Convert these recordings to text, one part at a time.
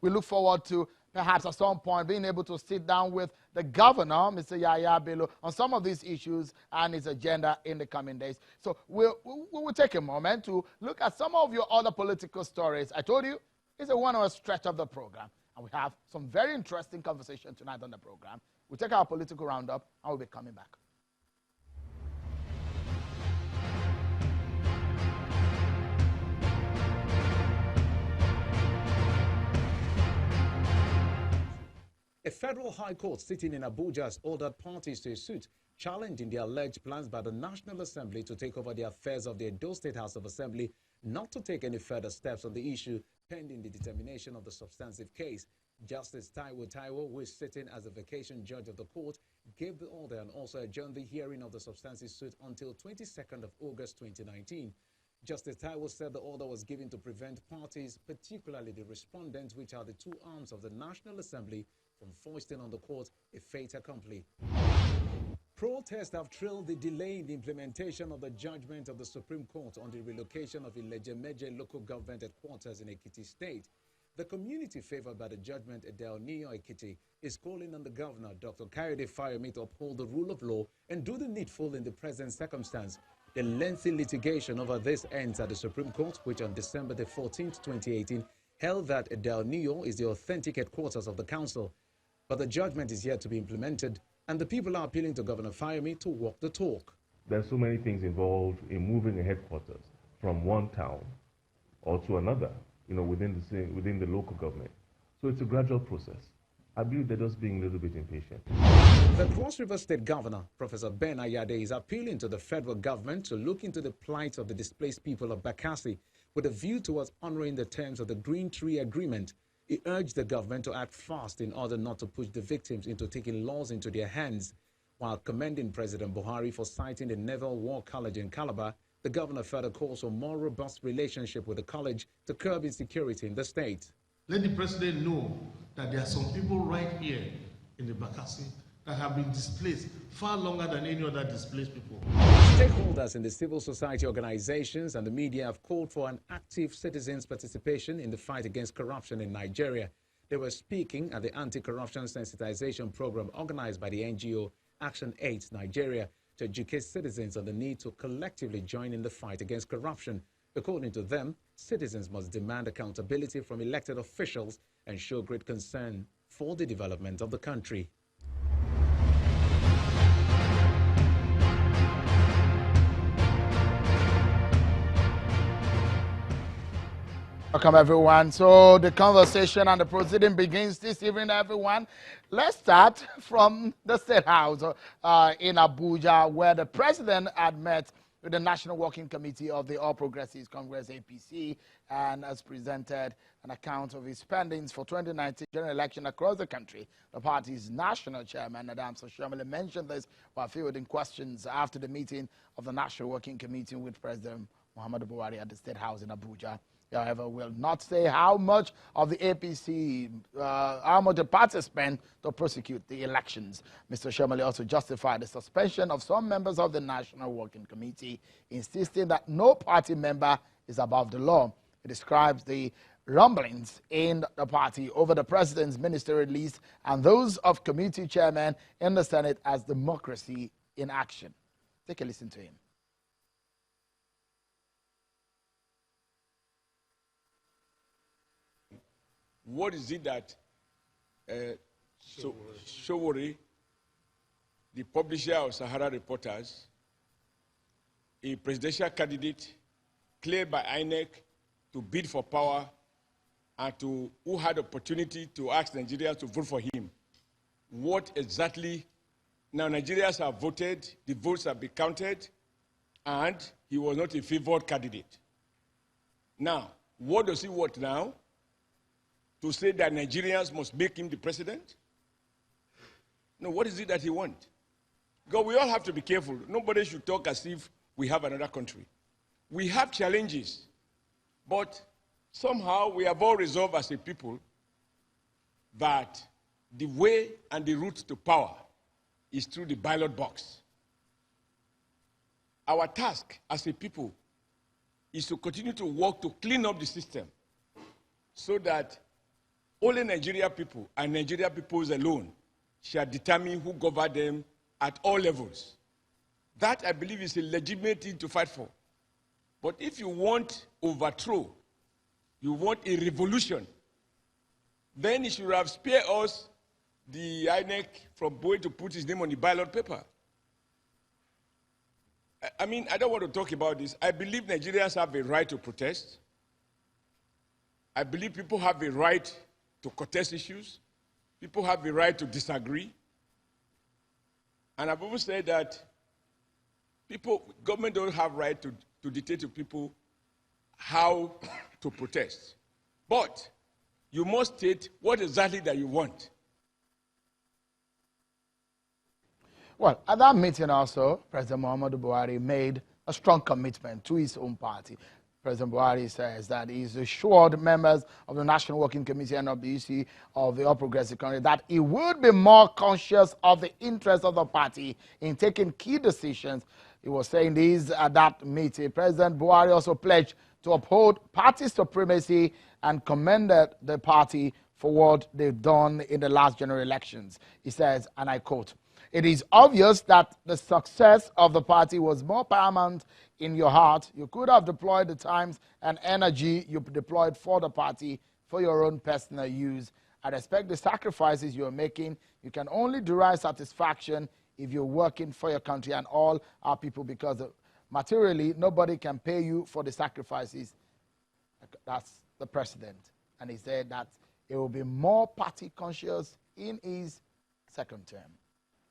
we look forward to perhaps at some point being able to sit down with the governor, Mr. Yahya Bello, on some of these issues and his agenda in the coming days. So we will take a moment to look at some of your other political stories. I told you, it's a 1 hour stretch of the program, and we have some very interesting conversation tonight on the program. We'll take our political roundup, and we'll be coming back. A federal high court sitting in Abuja has ordered parties to a suit challenging the alleged plans by the National Assembly to take over the affairs of the Edo State House of Assembly not to take any further steps on the issue pending the determination of the substantive case. Justice Taiwo, who is sitting as a vacation judge of the court, gave the order and also adjourned the hearing of the substantive suit until 22nd of August 2019. Justice Taiwo said the order was given to prevent parties, particularly the respondents, which are the two arms of the National Assembly, from foisting on the court a fait accompli. Protests have trailed the delay in the implementation of the judgment of the Supreme Court on the relocation of Ilejemeje local government headquarters in Ekiti State. The community favored by the judgment, Edelniyo Ekiti, is calling on the governor, Dr. Kayode Fayemi, to uphold the rule of law and do the needful in the present circumstance. The lengthy litigation over this ends at the Supreme Court, which on December the 14th, 2018, held that Edelniyo is the authentic headquarters of the council. But the judgment is yet to be implemented, and the people are appealing to Governor Fayemi to walk the talk. There's so many things involved in moving a headquarters from one town or to another, within the local government. So it's a gradual process. I believe they're just being a little bit impatient. The Cross River State Governor, Professor Ben Ayade, is appealing to the federal government to look into the plight of the displaced people of Bakassi with a view towards honoring the terms of the Green Tree Agreement. He urged the government to act fast in order not to push the victims into taking laws into their hands. While commending President Buhari for citing the Naval War College in Calabar, the governor further calls for more robust relationship with the college to curb insecurity in the state. Let the president know that there are some people right here in the Bakassi that have been displaced far longer than any other displaced people. Stakeholders in the civil society organizations and the media have called for an active citizens' participation in the fight against corruption in Nigeria. They were speaking at the anti-corruption sensitization program organized by the NGO Action 8 Nigeria to educate citizens on the need to collectively join in the fight against corruption. According to them, citizens must demand accountability from elected officials and show great concern for the development of the country. Welcome, everyone. So the conversation and the proceeding begins this evening, everyone. Let's start from the State House in Abuja, where the president had met with the National Working Committee of the All Progressives Congress, APC, and has presented an account of his spendings for 2019 general election across the country. The party's national chairman, Adams Oshiomhole, mentioned this while fielding questions after the meeting of the National Working Committee with President Muhammadu Buhari at the State House in Abuja. However, will not say how much of the APC, how much the party spent to prosecute the elections. Mr. Oshiomhole also justified the suspension of some members of the National Working Committee, insisting that no party member is above the law. He describes the rumblings in the party over the president's ministerial list and those of committee chairmen in the Senate as democracy in action. Take a listen to him. What is it that Showore, the publisher of Sahara Reporters, a presidential candidate cleared by INEC to bid for power and who had opportunity to ask Nigerians to vote for him? What exactly? Now Nigerians have voted, the votes have been counted, and he was not a favored candidate. Now, what does he want now? To say that Nigerians must make him the president? No, what is it that he wants? Because we all have to be careful. Nobody should talk as if we have another country. We have challenges, but somehow we have all resolved as a people that the way and the route to power is through the ballot box. Our task as a people is to continue to work to clean up the system so that only Nigeria people and Nigeria peoples alone shall determine who govern them at all levels. That, I believe, is a legitimate thing to fight for. But if you want overthrow, you want a revolution, then he should have spared us the INEC from going to put his name on the ballot paper. I mean, I don't want to talk about this. I believe Nigerians have a right to protest. I believe people have a right to contest issues. People have a right to disagree. And I've always said that government don't have right to dictate to people how to protest. But you must state what exactly that you want. Well, at that meeting also, President Muhammadu Buhari made a strong commitment to his own party. President Buhari says that he's assured members of the National Working Committee and of the EC of the All Progressive Congress that he would be more conscious of the interests of the party in taking key decisions. He was saying this at that meeting. President Buhari also pledged to uphold party supremacy and commended the party for what they've done in the last general elections. He says, and I quote, "It is obvious that the success of the party was more paramount in your heart. You could have deployed the times and energy you deployed for the party for your own personal use. I respect the sacrifices you are making. You can only derive satisfaction if you're working for your country and all our people, because materially nobody can pay you for the sacrifices." That's the president. And he said that he will be more party conscious in his second term.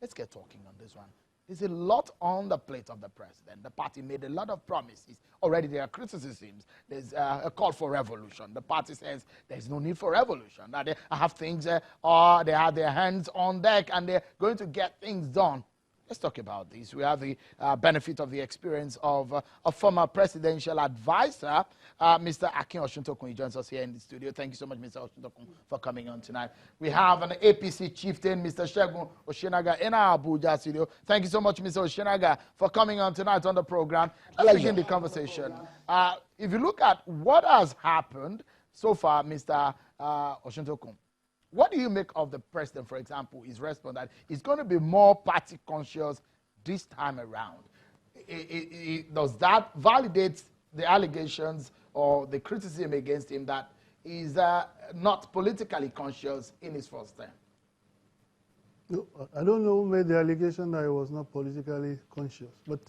Let's get talking on this one. There's a lot on the plate of the president. The party made a lot of promises. Already there are criticisms. There's a call for revolution. The party says there's no need for revolution. That they have things, or they have their hands on deck and they're going to get things done. Let's talk about this. We have the benefit of the experience of a former presidential advisor, Mr. Osuntokun. He joins us here in the studio. Thank you so much, Mr. Osuntokun, for coming on tonight. We have an APC chieftain, Mr. Osinaga, in our Abuja studio. Thank you so much, Mr. Osinaga, for coming on tonight on the program. Let's begin the conversation. If you look at what has happened so far, Mr. Osuntokun, what do you make of the president, for example, his response that he's going to be more party conscious this time around? Does that validate the allegations or the criticism against him that he's not politically conscious in his first term? No, I don't know who made the allegation that he was not politically conscious, but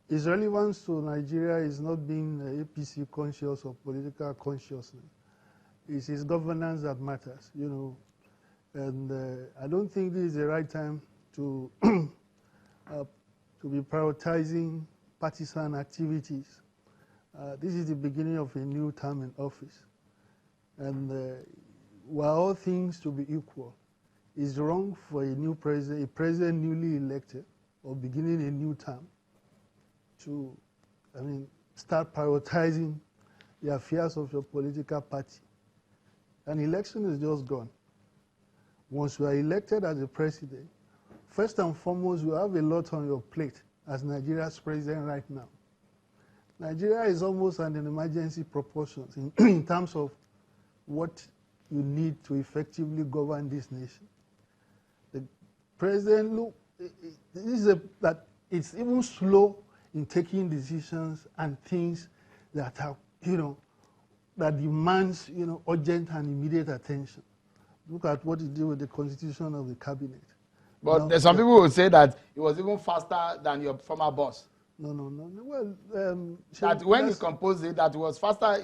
his relevance to Nigeria is not being APC conscious or political consciousness. It's his governance that matters, you know. And I don't think this is the right time to to be prioritizing partisan activities. This is the beginning of a new term in office. And while all things to be equal, it's wrong for a president newly elected or beginning a new term to, start prioritizing the affairs of your political party. An election is just gone. Once you are elected as a president, first and foremost, you have a lot on your plate as Nigeria's president right now. Nigeria is almost at an emergency proportions in terms of what you need to effectively govern this nation. The president, look, that it's even slow in taking decisions and things that are, that demands, urgent and immediate attention. Look at what he did with the constitution of the cabinet. But there's some people who say that it was even faster than your former boss. No. Well, that when he composed it, that was faster.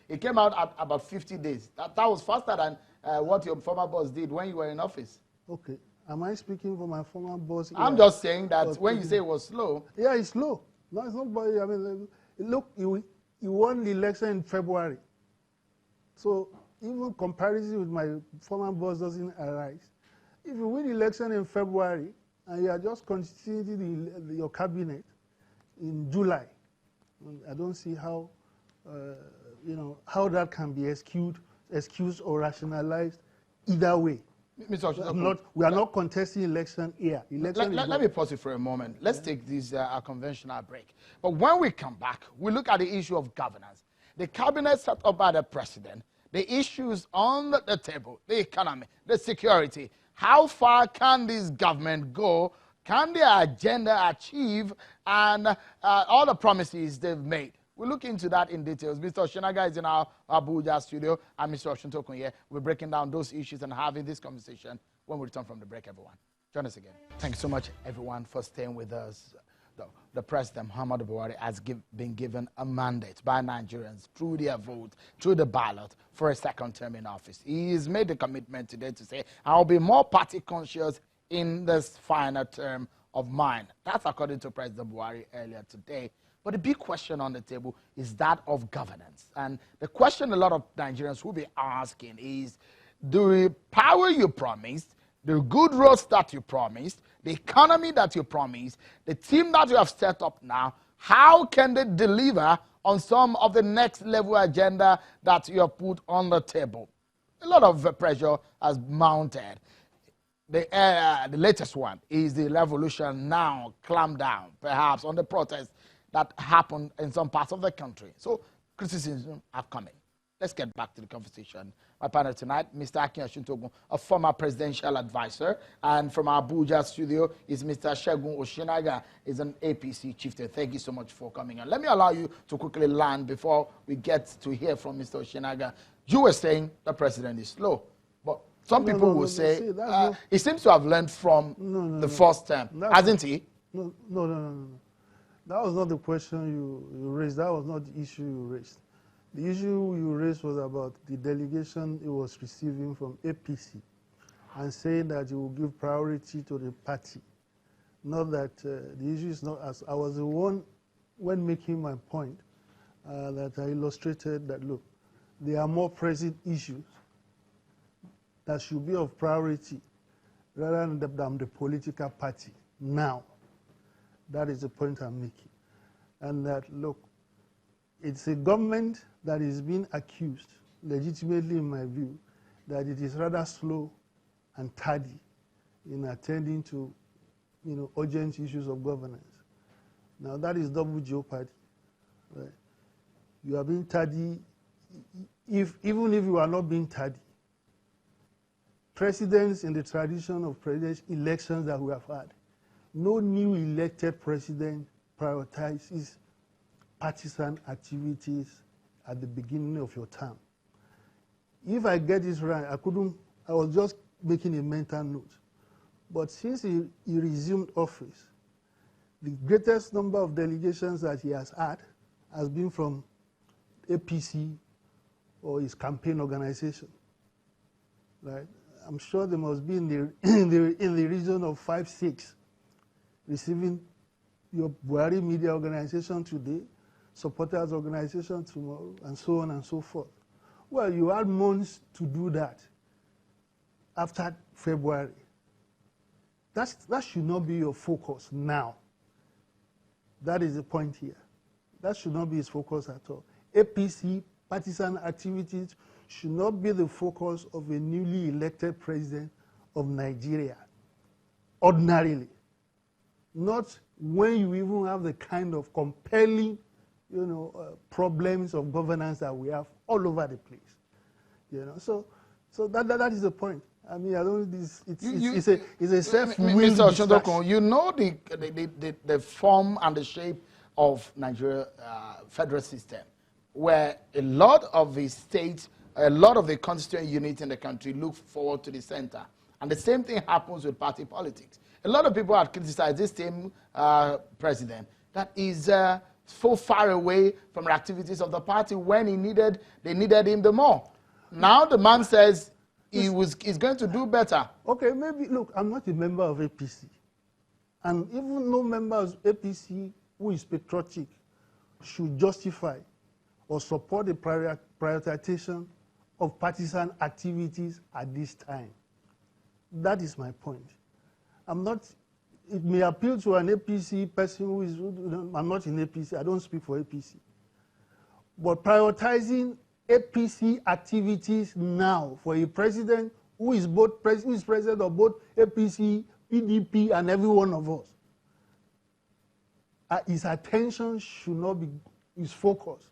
It came out at about 50 days. That was faster than what your former boss did when you were in office. Okay. Am I speaking for my former boss? I'm just saying that when you say it was slow. Yeah, it's slow. No, it's not. Look, he won the election in February. So even comparison with my former boss doesn't arise. If you win the election in February and you are just constituting your cabinet in July, I don't see how, how that can be excused or rationalized either way. We are not contesting election here. Let me pause it for a moment. Let's take this conventional break. But when we come back, we look at the issue of governance. The cabinet set up by the president the issues on the table, the economy, the security. How far can this government go? Can their agenda achieve and all the promises they've made? We'll look into that in details. Mr. Osinaga is in our Abuja studio, and Mr. Osuntokun here. We're breaking down those issues and having this conversation when we return from the break, everyone. Join us again. Thank you so much, everyone, for staying with us. The President, Muhammadu Buhari, has been given a mandate by Nigerians through their vote, through the ballot, for a second term in office. He has made the commitment today to say, I'll be more party conscious in this final term of mine. That's according to President Buhari earlier today. But the big question on the table is that of governance. And the question a lot of Nigerians will be asking is, the power you promised, the good roads that you promised, the economy that you promised, the team that you have set up now, how can they deliver on some of the next level agenda that you have put on the table? A lot of pressure has mounted. The latest one is the revolution now clamp down, perhaps, on the protests that happened in some parts of the country. So criticism have come in. Let's get back to the conversation. My panel tonight, Mr. Osuntokun, a former presidential advisor, and from our Abuja studio is Mr. Osinaga, is an APC chieftain. Thank you so much for coming on. Let me allow you to quickly land before we get to hear from Mr. Osinaga. You were saying the president is slow, but some people will say he seems to have learned from the first term, hasn't he? No. That was not the question you raised. That was not the issue you raised. The issue you raised was about the delegation he was receiving from APC and saying that he will give priority to the party. Not that the issue is not as I was the one when making my point that I illustrated that, look, there are more pressing issues that should be of priority rather than the political party now. That is the point I'm making. And that, look, it's a government that is being accused, legitimately in my view, that it is rather slow and tardy in attending to, urgent issues of governance. Now, that is double jeopardy. Right? You are being tardy, even if you are not being tardy. Presidents in the tradition of presidential elections that we have had, no new elected president prioritizes partisan activities at the beginning of your term. If I get this right, I was just making a mental note. But since he resumed office, the greatest number of delegations that he has had has been from APC or his campaign organization. Right? I'm sure there must be in the region of 5, 6 receiving your Buhari media organization today, supporters organization tomorrow, and so on and so forth. Well, you had months to do that after February. That should not be your focus now. That is the point here. That should not be his focus at all. APC, partisan activities should not be the focus of a newly elected president of Nigeria, ordinarily. Not when you even have the kind of compelling, problems of governance that we have all over the place. So that is the point. I mean, I don't. It's a self-willed Mr. Osuntokun, you know the form and the shape of Nigeria federal system, where a lot of the states, a lot of the constituent units in the country look forward to the center, and the same thing happens with party politics. A lot of people have criticized this same president that is so far away from the activities of the party when they needed him the more. Now the man says he's going to do better. Okay, maybe, look, I'm not a member of APC. And even no member of APC who is patriotic should justify or support the prioritization of partisan activities at this time. That is my point. It may appeal to an APC person who is, I'm not in APC, I don't speak for APC. But prioritizing APC activities now for a president who is president of both APC, PDP, and every one of us, his attention should not be, his focus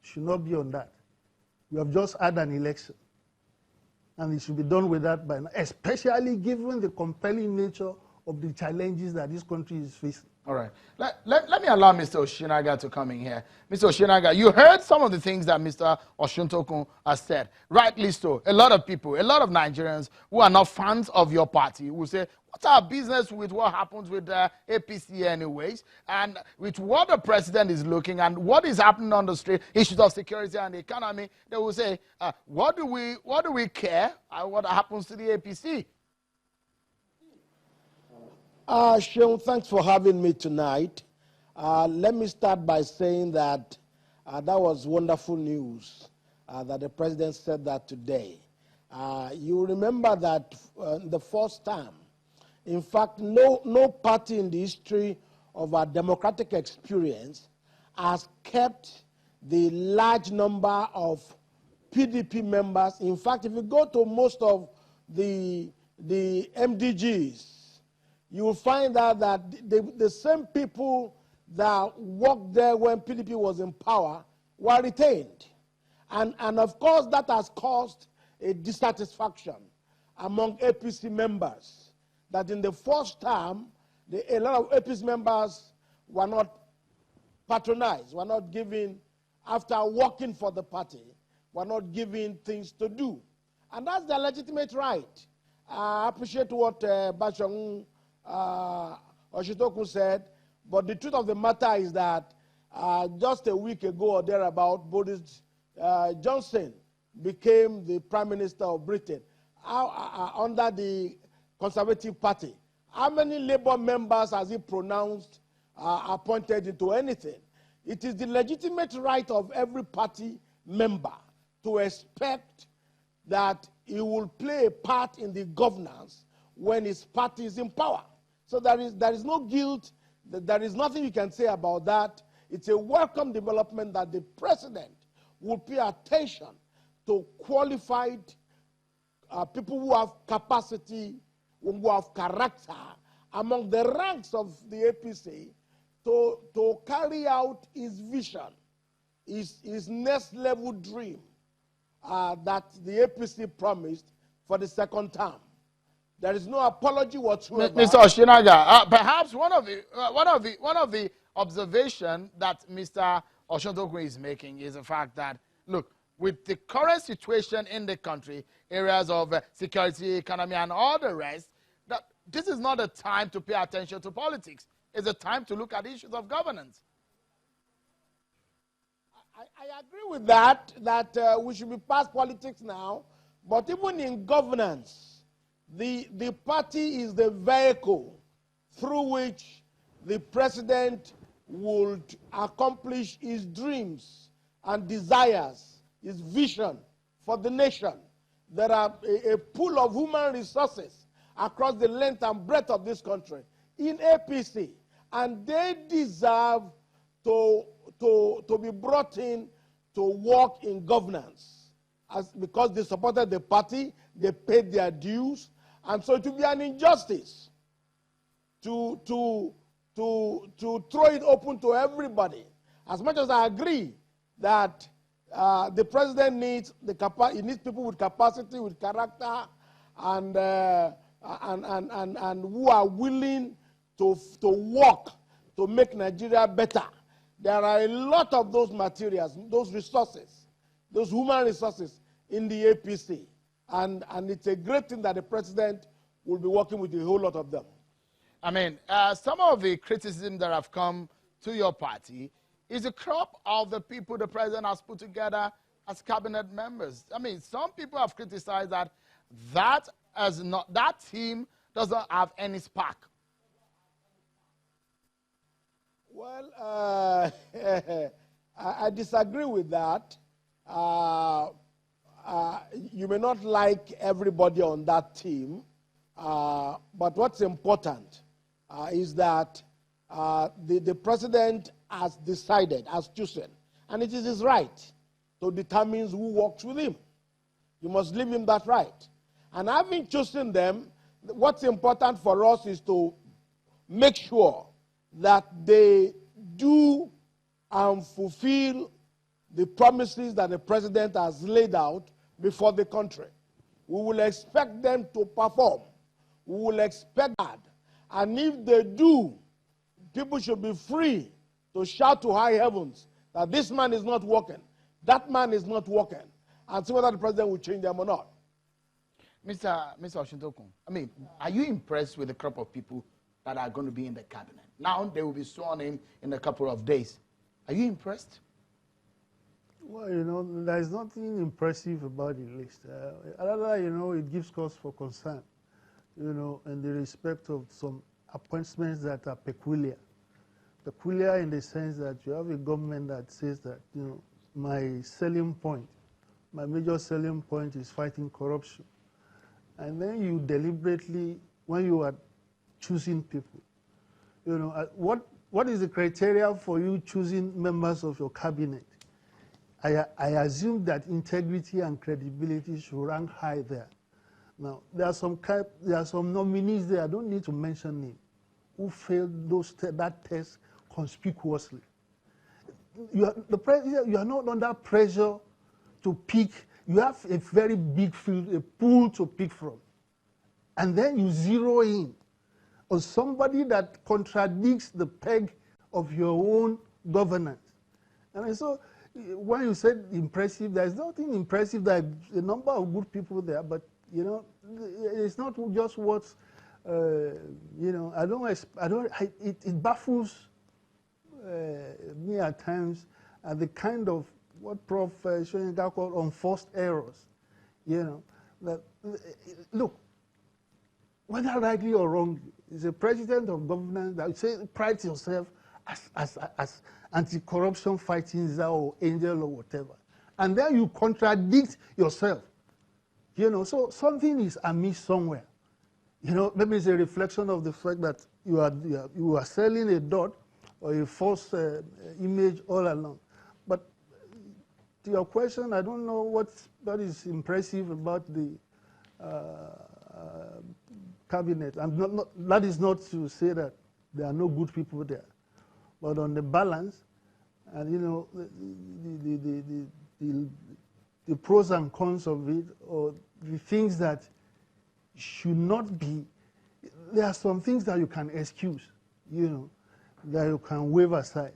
should not be on that. We have just had an election. And it should be done with that by now, especially given the compelling nature of the challenges that this country is facing. All right. Let me allow Mr. Osinaga to come in here. Mr. Osinaga, you heard some of the things that Mr. Osuntokun has said. Rightly so. A lot of people, a lot of Nigerians who are not fans of your party will say, what's our business with what happens with APC anyways? And with what the president is looking and what is happening on the street, issues of security and the economy, they will say, what do we care what happens to the APC? Sean, thanks for having me tonight. Let me start by saying that that was wonderful news that the president said that today. You remember that the first time, in fact, no party in the history of our democratic experience has kept the large number of PDP members. In fact, if you go to most of the MDGs, you will find out that the same people that worked there when PDP was in power were retained. And of course, that has caused a dissatisfaction among APC members, that in the first term, a lot of APC members were not patronized, were not given, after working for the party, were not given things to do. And that's their legitimate right. I appreciate what Bashong Osuntokun said, but the truth of the matter is that just a week ago or thereabout, Boris Johnson became the Prime Minister of Britain under the Conservative Party. How many Labour members has he pronounced appointed into anything? It is the legitimate right of every party member to expect that he will play a part in the governance when his party is in power. So there is no guilt, there is nothing you can say about that. It's a welcome development that the president will pay attention to qualified people who have capacity, who have character among the ranks of the APC to carry out his vision, his next level dream that the APC promised for the second term. There is no apology whatsoever. Mr. Osinaga, perhaps one of the observation that Mr. Osuntokun is making is the fact that, look, with the current situation in the country, areas of security, economy, and all the rest, that this is not a time to pay attention to politics. It's a time to look at issues of governance. I agree with that we should be past politics now, but even in governance, the party is the vehicle through which the president would accomplish his dreams and desires, his vision for the nation. There are a pool of human resources across the length and breadth of this country in APC, and they deserve to be brought in to work in governance, because they supported the party, they paid their dues, and so it would be an injustice to throw it open to everybody. As much as I agree that the president needs people with capacity, with character, and who are willing to work to make Nigeria better. There are a lot of those materials, those resources, those human resources in the APC. And it's a great thing that the president will be working with a whole lot of them. I mean, some of the criticism that have come to your party is a crop of the people the president has put together as cabinet members. I mean, some people have criticized that team doesn't have any spark. Well, I disagree with that. You may not like everybody on that team, but what's important is that the president has decided, has chosen, and it is his right to determine who works with him. You must give him that right. And having chosen them, what's important for us is to make sure that they do and fulfill the promises that the president has laid out before the country. We will expect them to perform. We will expect that. And if they do, people should be free to shout to high heavens that this man is not working, that man is not working, and see whether the president will change them or not. Mr. Osuntokun, I mean, are you impressed with the crop of people that are going to be in the cabinet? Now they will be sworn in a couple of days. Are you impressed? Well, you know, there's nothing impressive about the list. Rather, you know, it gives cause for concern, you know, in the respect of some appointments that are peculiar. Peculiar in the sense that you have a government that says that, you know, my selling point, my major selling point is fighting corruption. And then you deliberately, when you are choosing people, you know, what is the criteria for you choosing members of your cabinet? I assume that integrity and credibility should rank high there. Now, there are some nominees there, I don't need to mention names, who failed that test conspicuously. You are not under pressure to pick. You have a very big field, a pool to pick from. And then you zero in on somebody that contradicts the peg of your own governance. And so when you said impressive, there's nothing impressive. There are a number of good people there, but, you know, it's not just what's, you know, it baffles me at times at the kind of what Prof. Osinaga called unforced errors. You know, that, look, whether rightly or wrongly, is a president of government that say pride yourself as anti-corruption fighting czar or angel or whatever, and then you contradict yourself. You know, so something is amiss somewhere. You know, maybe it's a reflection of the fact that you are selling a dot or a false image all along. But to your question, I don't know what is impressive about the cabinet. That is not to say that there are no good people there, but on the balance, and you know, the pros and cons of it, or the things that should not be. There are some things that you can excuse, you know, that you can wave aside.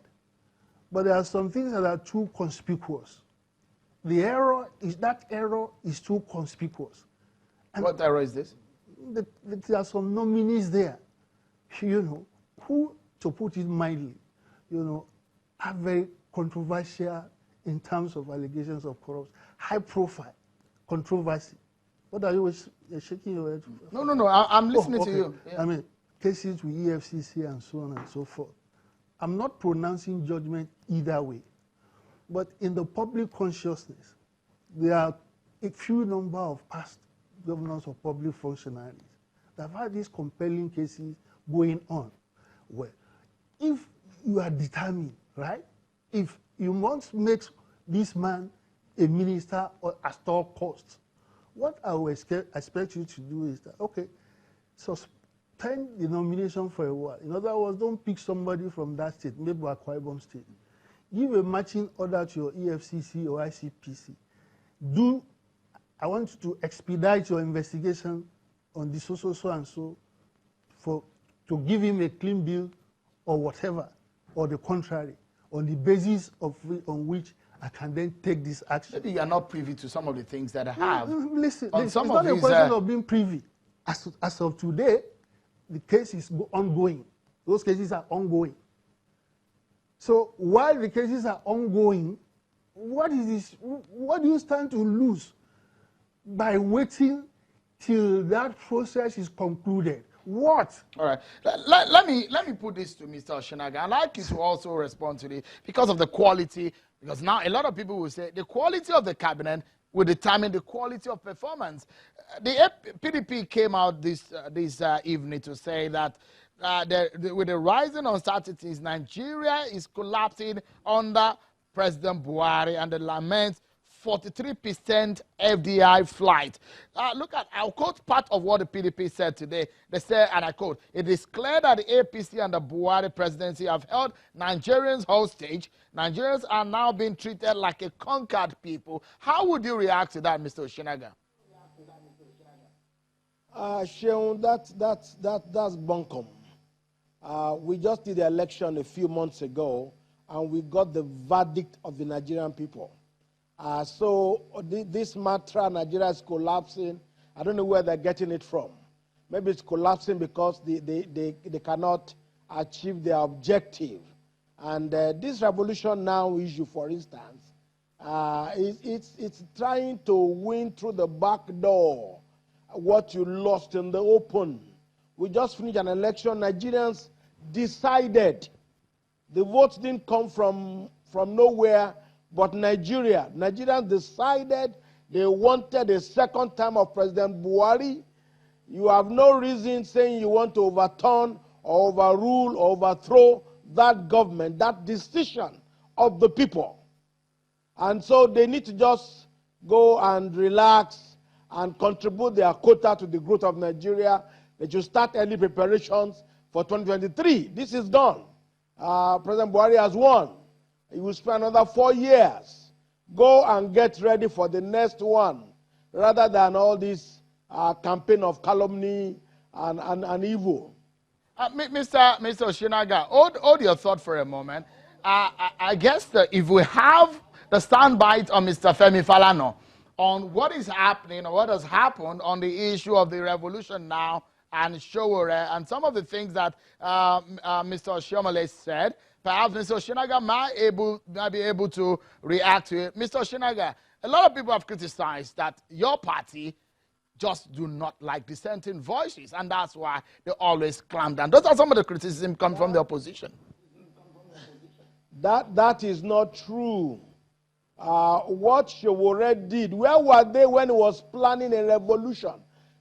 But there are some things that are too conspicuous. That error is too conspicuous. And what error is this? There are some nominees there, you know, who, to put it mildly, you know, are very controversial in terms of allegations of corruption, high profile, controversy. What are you shaking your head for? No, I'm listening to you. Yeah. I mean, cases with EFCC and so on and so forth. I'm not pronouncing judgment either way. But in the public consciousness, there are a few number of past governors of public functionaries that have had these compelling cases going on. Well, if you are determined, right, if you want to make this man a minister at all costs, what I will expect you to do is that, okay, suspend the nomination for a while. In other words, don't pick somebody from that state, maybe Akwa Ibom state. Give a matching order to your EFCC or ICPC. I want you to expedite your investigation on the so and so to give him a clean bill or whatever, or the contrary, on the basis on which I can then take this action. Maybe you are not privy to some of the things that I have. Listen, it's not a question of being privy. As of today, the case is ongoing. Those cases are ongoing. So while the cases are ongoing, what do you stand to lose by waiting till that process is concluded? What? All right. Let me put this to Mr. Osinaga. I'd like you to also respond to it because of the quality. Because now a lot of people will say the quality of the cabinet will determine the quality of performance. The PDP came out this evening to say that with the rising uncertainties, Nigeria is collapsing under President Buhari, and the laments 43% FDI flight. Look at, I'll quote part of what the PDP said today. They said, and I quote, "It is clear that the APC and the Buhari presidency have held Nigerians hostage. Nigerians are now being treated like a conquered people." How would you react to that, Mr. Osinaga? Sheung, that's bunkum. We just did the election a few months ago, and we got the verdict of the Nigerian people. So this mantra, Nigeria is collapsing, I don't know where they're getting it from. Maybe it's collapsing because they cannot achieve their objective. And this revolution now issue, for instance, it's trying to win through the back door what you lost in the open. We just finished an election. Nigerians decided. The votes didn't come from nowhere but Nigeria. Nigerians decided they wanted a second term of President Buhari. You have no reason saying you want to overturn or overrule or overthrow that government, that decision of the people. And so they need to just go and relax and contribute their quota to the growth of Nigeria. They should start early preparations for 2023. This is done. President Buhari has won. He will spend another 4 years. Go and get ready for the next one, rather than all this campaign of calumny and evil. Mr. Osinaga, hold your thought for a moment. I guess that if we have the soundbite on Mr. Femi Falana on what is happening or what has happened on the issue of the revolution now and Showore and some of the things that Mr. Oshiomhole said, perhaps Mr. Osinaga might be able to react to it. Mr. Osinaga, a lot of people have criticized that your party just do not like dissenting voices, and that's why they always clamp down. Those are some of the criticism coming from the opposition. That is not true. What Showore did, where were they when he was planning a revolution?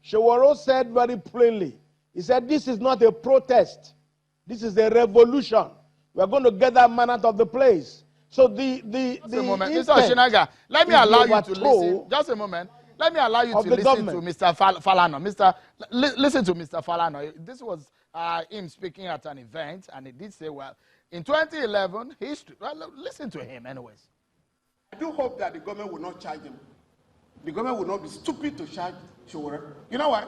Showore said very plainly, he said, this is not a protest. This is a revolution. We're going to get that man out of the place. So the Mr. Osinaga, let me allow you to listen. Just a moment. Let me allow you to listen to Mr. Falana. Listen to Mr. Falana. This was him speaking at an event, and he did say, well, in 2011, listen to him anyways. I do hope that the government will not charge him. The government will not be stupid to charge Showore. You know why?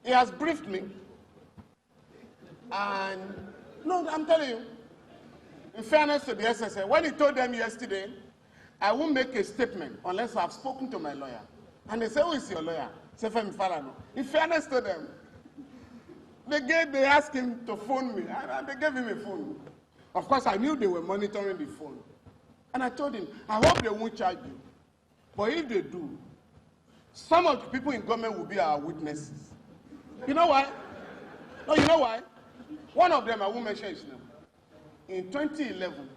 He has briefed me. And, no, I'm telling you, in fairness to the SSA, when he told them yesterday, I won't make a statement unless I've spoken to my lawyer. And they say, who is your lawyer? Say, Femi Falana. In fairness to them, they asked him to phone me, and they gave him a phone. Of course, I knew they were monitoring the phone. And I told him, I hope they won't charge you. But if they do, some of the people in government will be our witnesses. You know why? No, you know why? One of them, I won't mention his name, in 2011,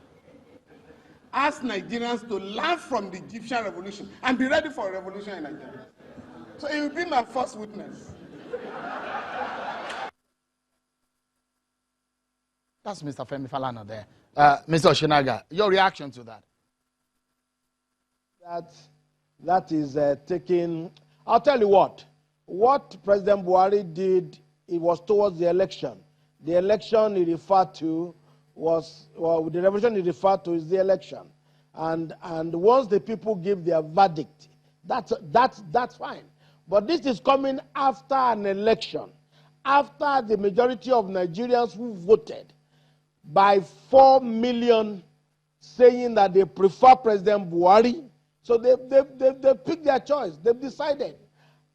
asked Nigerians to learn from the Egyptian revolution and be ready for a revolution in Nigeria. So he will be my first witness. That's Mr. Femi Falana there. Mr. Osinaga, your reaction to that? That is taking... I'll tell you what President Buhari did, it was towards the election. The election he referred to was, well, the revolution he referred to is the election. And once the people give their verdict, that's fine. But this is coming after an election, after the majority of Nigerians who voted by 4 million saying that they prefer President Buhari. So they picked their choice. They've decided.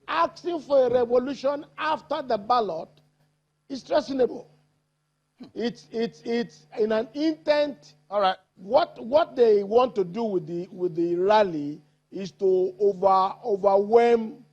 Asking for a revolution after the ballot is treasonable. It's in an intent. All right. What they want to do with the rally is to overwhelm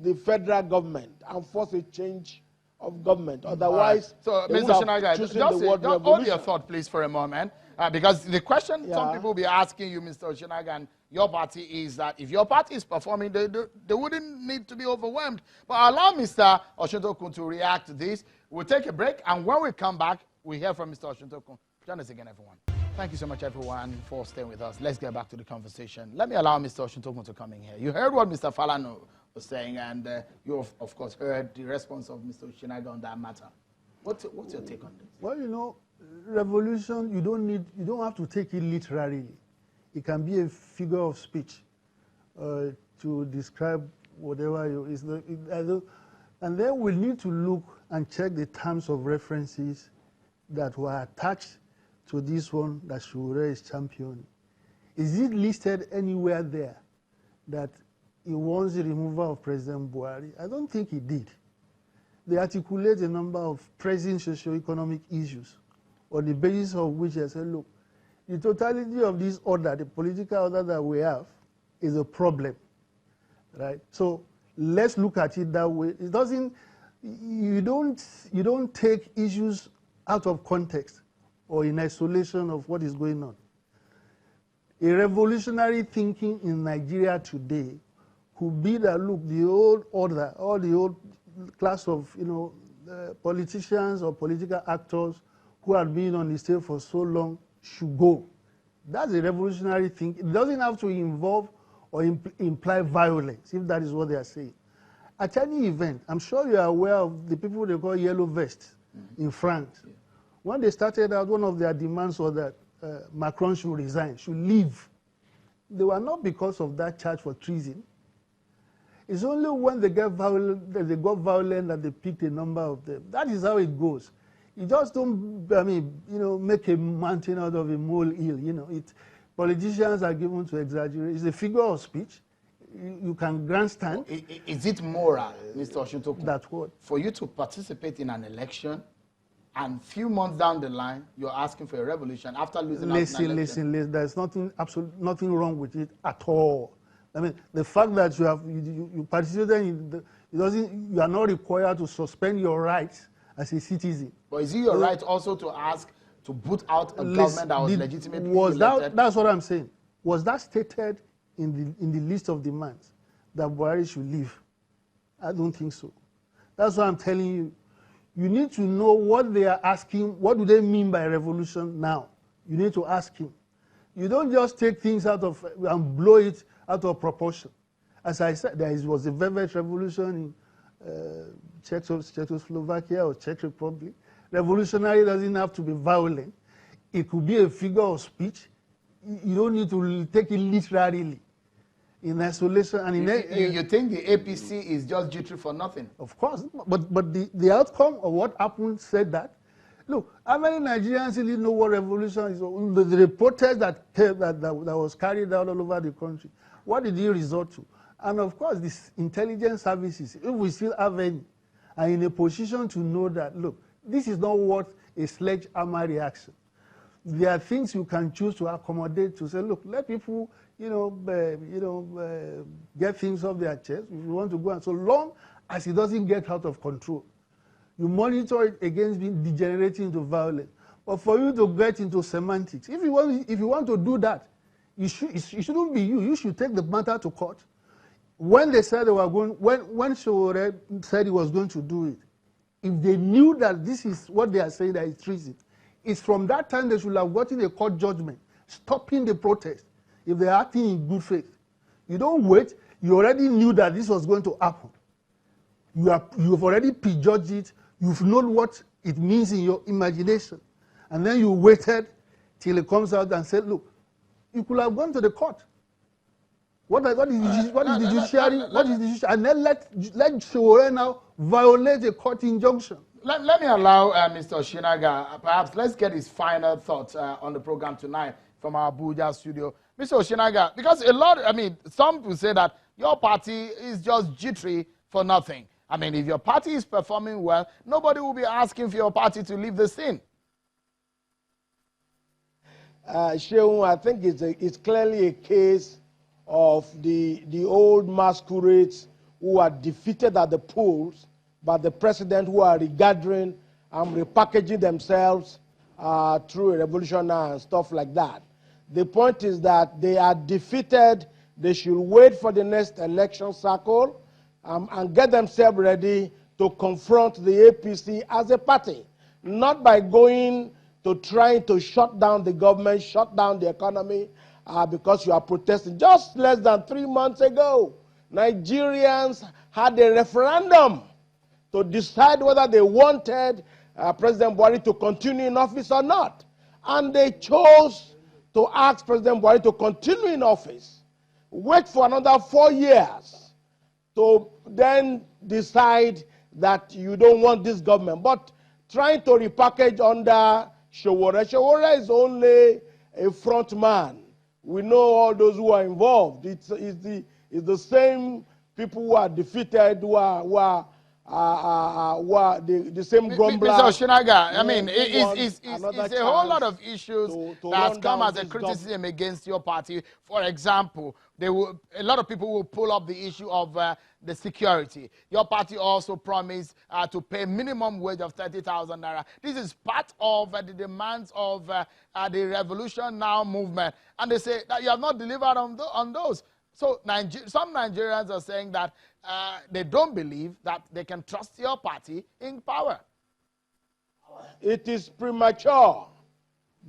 the federal government and force a change of government. Otherwise, right. So Mr. Osinaga, just hold your thought, please, for a moment, because the question some people will be asking you, Mr. Osinaga, and your party is that if your party is performing, they wouldn't need to be overwhelmed. But allow Mr. Osuntokun to react to this. We'll take a break, and when we come back, we hear from Mr. Osuntokun. Join us again, everyone. Thank you so much, everyone, for staying with us. Let's get back to the conversation. Let me allow Mr. Osuntokun to come in here. You heard what Mr. Falano was saying, and you, of course, heard the response of Mr. Osinaga on that matter. What's your take on this? Well, you know, revolution, you don't have to take it literally. It can be a figure of speech to describe whatever and then we need to look and check the terms of references that were attached to this one that Shure is championing. Is it listed anywhere there that he wants the removal of President Buhari? I don't think he did. They articulate a number of pressing socio-economic issues on the basis of which they say, look, the totality of this order, the political order that we have, is a problem, right? So let's look at it that way. It doesn't, you don't take issues out of context or in isolation of what is going on. A revolutionary thinking in Nigeria today could be that, look, the old order, or the old class of, politicians or political actors who have been on the stage for so long should go. That's a revolutionary thing. It doesn't have to involve or imply violence, if that is what they are saying. At any event, I'm sure you are aware of the people they call yellow vests in France. Yeah. When they started out, one of their demands was that Macron should resign, should leave. They were not because of that charge for treason. It's only when they got violent that they picked a number of them. That is how it goes. You just don't, make a mountain out of a molehill. Politicians are given to exaggerate. It's a figure of speech. You can grandstand. Is it moral, Mr. Osuntokun, that what? For you to participate in an election and few months down the line, you're asking for a revolution after losing Listen. There's nothing wrong with it at all. I mean, the fact that you participated in you are not required to suspend your rights as a citizen. But is it your right also to ask to put out a government that was legitimately elected? That's what I'm saying. Was that stated in the list of demands that Buhari should leave? I don't think so. That's what I'm telling you. You need to know what they are asking. What do they mean by revolution now? You need to ask him. You don't just take things out of and blow it out of proportion. As I said, there was a velvet revolution in Czechoslovakia or Czech Republic. Revolutionary doesn't have to be violent. It could be a figure of speech. You don't need to take it literally. In isolation and you think the APC is just jittery for nothing? Of course, but the outcome of what happened said that. Look, how many Nigerians really know what revolution is? The protest that was carried out all over the country, what did it result to? And of course, these intelligence services, if we still have any, are in a position to know that, look, this is not what a sledgehammer reaction. There are things you can choose to accommodate to say, look, let people, get things off their chest. If you want to go, and so long as it doesn't get out of control, you monitor it against being degenerating into violence. But for you to get into semantics, if you want to do that, it shouldn't be you. You should take the matter to court. When they said they were going, when Sowore said he was going to do it, if they knew that this is what they are saying that is treason, it's from that time they should have gotten a court judgment stopping the protest if they're acting in good faith. You don't wait. You already knew that this was going to happen. You've already prejudged it. You've known what it means in your imagination. And then you waited till it comes out and said, look, you could have gone to the court. What is the judiciary? And then let Sowore now violate a court injunction. Let me allow Mr. Osinaga, perhaps let's get his final thoughts on the program tonight from our Abuja studio. Mr. Osinaga, because some will say that your party is just jittery for nothing. I mean, if your party is performing well, nobody will be asking for your party to leave the scene. Sheung, I think it's clearly a case of the old masquerades who are defeated at the polls by the president, who are regathering and repackaging themselves through a revolution and stuff like that. The point is that they are defeated. They should wait for the next election cycle and get themselves ready to confront the APC as a party, not by going to trying to shut down the government, shut down the economy, because you are protesting. Just less than 3 months ago, Nigerians had a referendum to decide whether they wanted President Buhari to continue in office or not. And they chose to ask President Buhari to continue in office, wait for another 4 years, to then decide that you don't want this government. But trying to repackage under Sowore. Sowore is only a front man. We know all those who are involved. It's the same people who are defeated, who are the same grumblers. Mr. Osinaga, I mean, it's a whole lot of issues that has come as a criticism against your party. For example, a lot of people will pull up the issue of the security. Your party also promised to pay minimum wage of 30,000 naira. This is part of the demands of the Revolution Now movement. And they say that you have not delivered on those. So some Nigerians are saying that they don't believe that they can trust your party in power. It is premature.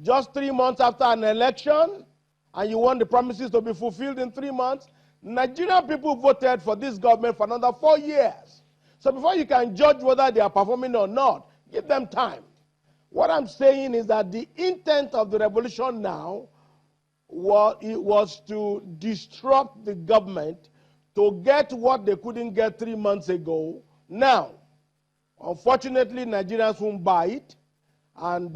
Just 3 months after an election, and you want the promises to be fulfilled in 3 months, Nigerian people voted for this government for another 4 years. So before you can judge whether they are performing or not, give them time. What I'm saying is that the intent of the Revolution Now was to disrupt the government to get what they couldn't get 3 months ago. Now, unfortunately, Nigerians won't buy it, and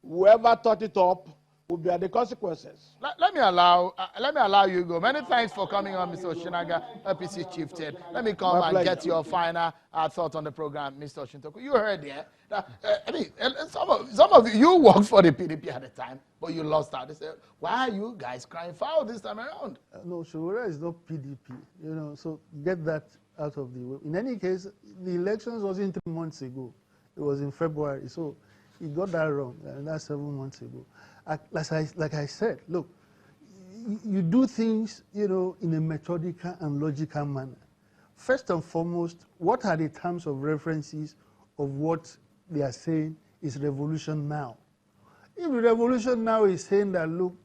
whoever thought it up will bear the consequences. Let me allow you go. Many thanks for coming on, Mr. Osinaga, APC chieftain. Let me come and get your final thoughts on the program, Mr. Osuntokun. You heard there. I mean, some of you worked for the PDP at the time, but you lost out. They said, why are you guys crying foul this time around? No, Sowore is not PDP, so get that out of the way. In any case, the elections wasn't 3 months ago. It was in February, so he got that wrong, and that's 7 months ago. Like I said, look, you do things, in a methodical and logical manner. First and foremost, what are the terms of references of what they are saying is Revolution Now? If the Revolution Now is saying that, look,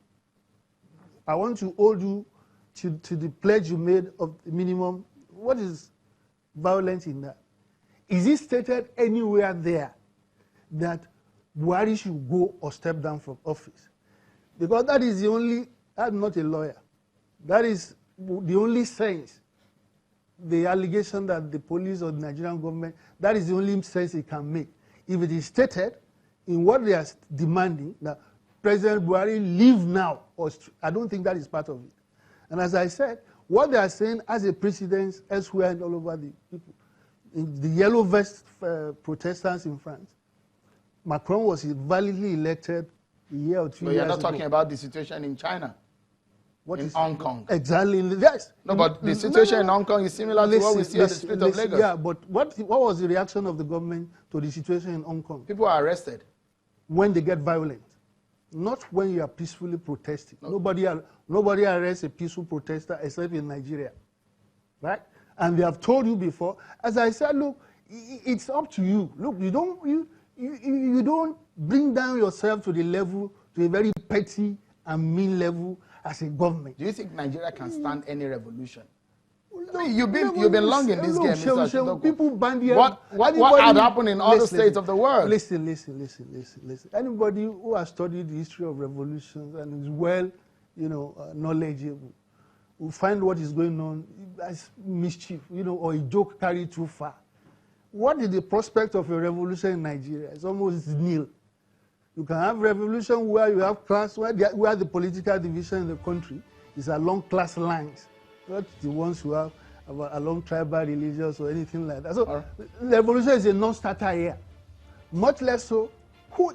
I want to hold you to the pledge you made of the minimum, what is violent in that? Is it stated anywhere there that Buhari should go or step down from office? Because that is the only, I'm not a lawyer, that is the only sense, the allegation that the police or the Nigerian government, that is the only sense it can make. If it is stated in what they are demanding, that President Buhari leave now, I don't think that is part of it. And as I said, what they are saying as a precedence elsewhere and all over the people, in the yellow vest protesters in France, Macron was validly elected a year or 2 years ago. You're not talking about the situation in China, in Hong Kong. Exactly, yes. No, but the situation in Hong Kong is similar to what we see on the street of Lagos. Yeah, but what was the reaction of the government to the situation in Hong Kong? People are arrested. When they get violent, not when you are peacefully protesting. No. Nobody arrests a peaceful protester except in Nigeria, right? And they have told you before, as I said, look, it's up to you. Look, you don't bring down yourself to the level, to a very petty and mean level as a government. Do you think Nigeria can stand any revolution? I mean, you've been long in this game, Mr. Osuntokun. People bandy. What had happened in other states of the world? Listen. Anybody who has studied the history of revolutions and is well, knowledgeable, will find what is going on as mischief, or a joke carried too far. What is the prospect of a revolution in Nigeria? It's almost nil. You can have revolution where you have class, where the political division in the country is along class lines, not the ones who have along tribal, religious, or anything like that. So the revolution is a non-starter here. Much less so,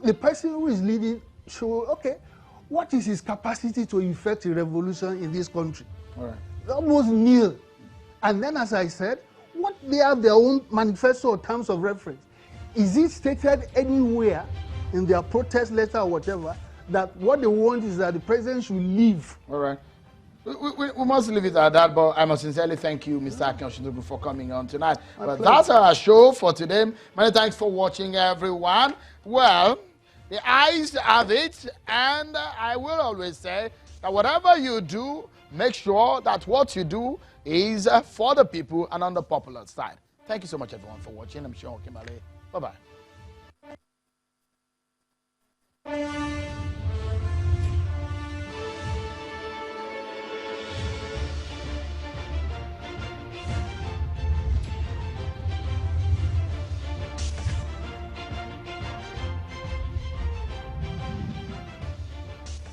the person who is leading show, okay, what is his capacity to effect a revolution in this country? All right. Almost nil. And then, as I said, what they have their own manifesto or terms of reference. Is it stated anywhere in their protest letter or whatever that what they want is that the president should leave? All right. We must leave it at that, but I must sincerely thank you, Mr. Osuntokun, for coming on tonight. But that's our show for today. Many thanks for watching, everyone. Well, The eyes have it, and I will always say that whatever you do, make sure that what you do is for the people and on the popular side. Thank you so much, everyone, for watching. I'm Sean Kimale. Bye-bye.